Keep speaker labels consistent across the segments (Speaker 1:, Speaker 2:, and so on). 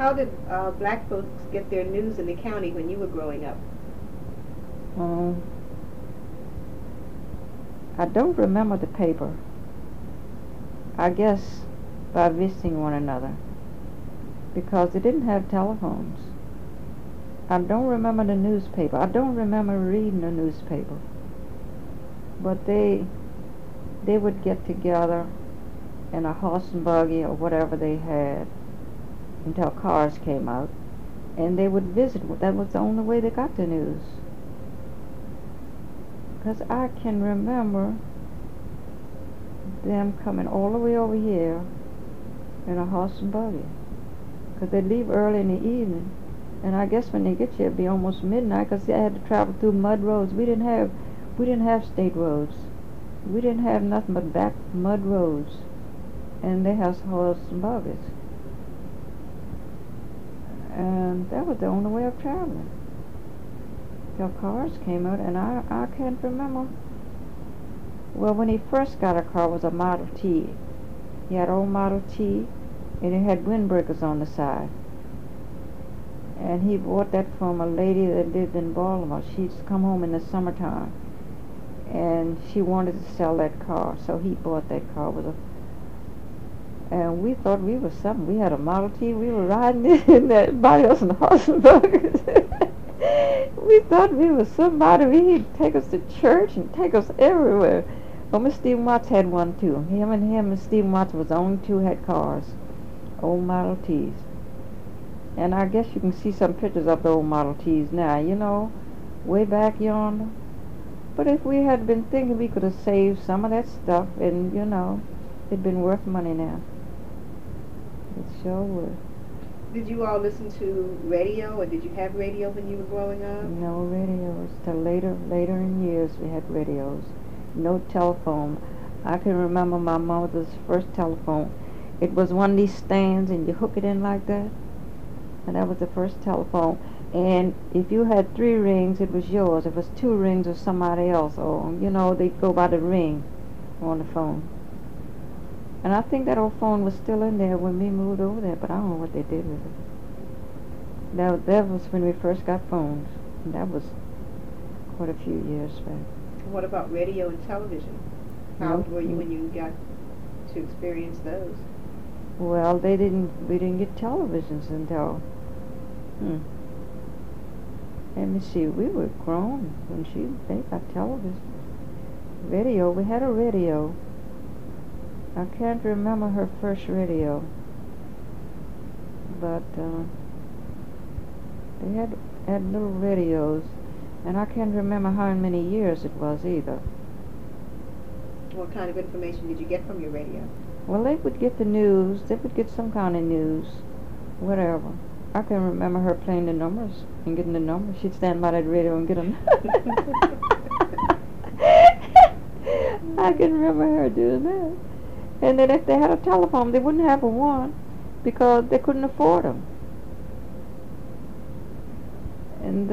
Speaker 1: How did black folks get their news in the county when you were growing up?
Speaker 2: Um, I don't remember the paper. I guess by visiting one another, because they didn't have telephones. I don't remember the newspaper. I don't remember reading the newspaper. But they would get together in a horse and buggy or whatever they had until cars came out, and they would visit. That was the only way they got the news. Because I can remember them coming all the way over here in a horse and buggy. Because they'd leave early in the evening, and I guess when they get here it'd be almost midnight, because they had to travel through mud roads. We didn't have state roads. We didn't have nothing but back mud roads, and they had horse and buggies. And that was the only way of traveling till cars came out. And I can't remember. Well, when he first got a car, it was a Model T. He had an old Model T, and it had windbreakers on the side. And he bought that from a lady that lived in Baltimore. She'd come home in the summertime, and she wanted to sell that car, so he bought that car. And we thought we were something. We had a Model T. We were riding in that, everybody else in the horse and buggies. We thought we were somebody. He'd take us to church and take us everywhere. Well, Miss Stephen Watts had one too. Him and Stephen Watts was the only two had cars, old Model Ts. And I guess you can see some pictures of the old Model Ts now, you know, way back yonder. But if we had been thinking, we could have saved some of that stuff, and, you know, it'd been worth money now. It sure would.
Speaker 1: Did you all listen to radio, or did you have radio when you were growing up?
Speaker 2: No radios. Till later in years we had radios. No telephone. I can remember my mother's first telephone. It was one of these stands, and you hook it in like that. And that was the first telephone. And if you had 3 rings, it was yours. If it was 2 rings, or somebody else. Or, you know, they'd go by the ring on the phone. And I think that old phone was still in there when we moved over there, but I don't know what they did with it. That was when we first got phones. And that was quite a few years back.
Speaker 1: What about radio and television? How old were you when you got to experience those?
Speaker 2: Well, we didn't get televisions until, let me see, we were grown when they got television. Radio, we had a radio. I can't remember her first radio, but they had little radios, and I can't remember how many years it was either.
Speaker 1: What kind of information did you get from your radio?
Speaker 2: Well, they would get the news. They would get some kind of news, whatever. I can remember her playing the numbers and getting the numbers. She'd stand by that radio and get them. I can remember her doing that. And then if they had a telephone, they wouldn't have one because they couldn't afford them. And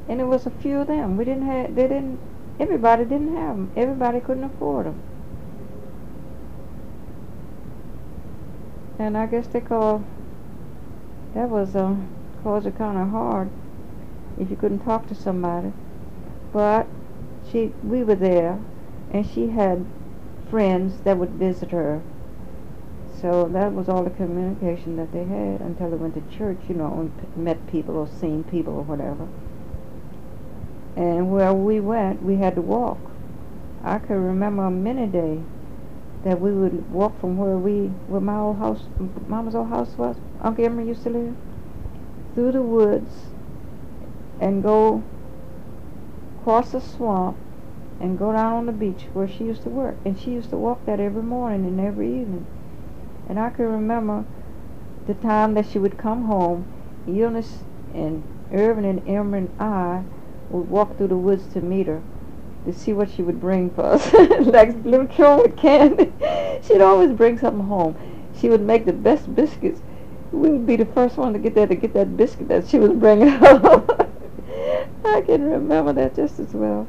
Speaker 2: it was a few of them. Everybody didn't have them. Everybody couldn't afford them. And I guess that was caused it kind of hard if you couldn't talk to somebody. But we were there, and she had friends that would visit her. So that was all the communication that they had until they went to church, you know, and met people or seen people or whatever. And where we went, we had to walk. I can remember a many day that we would walk from where my old house, Mama's old house was, Uncle Emery used to live, through the woods, and go across the swamp, and go down on the beach where she used to work. And she used to walk that every morning and every evening. And I can remember the time that she would come home. Eunice and Irvin and Emery and I would walk through the woods to meet her, to see what she would bring for us. Like little children with candy. She'd always bring something home. She would make the best biscuits. We would be the first one to get that biscuit that she was bringing home. I can remember that just as well.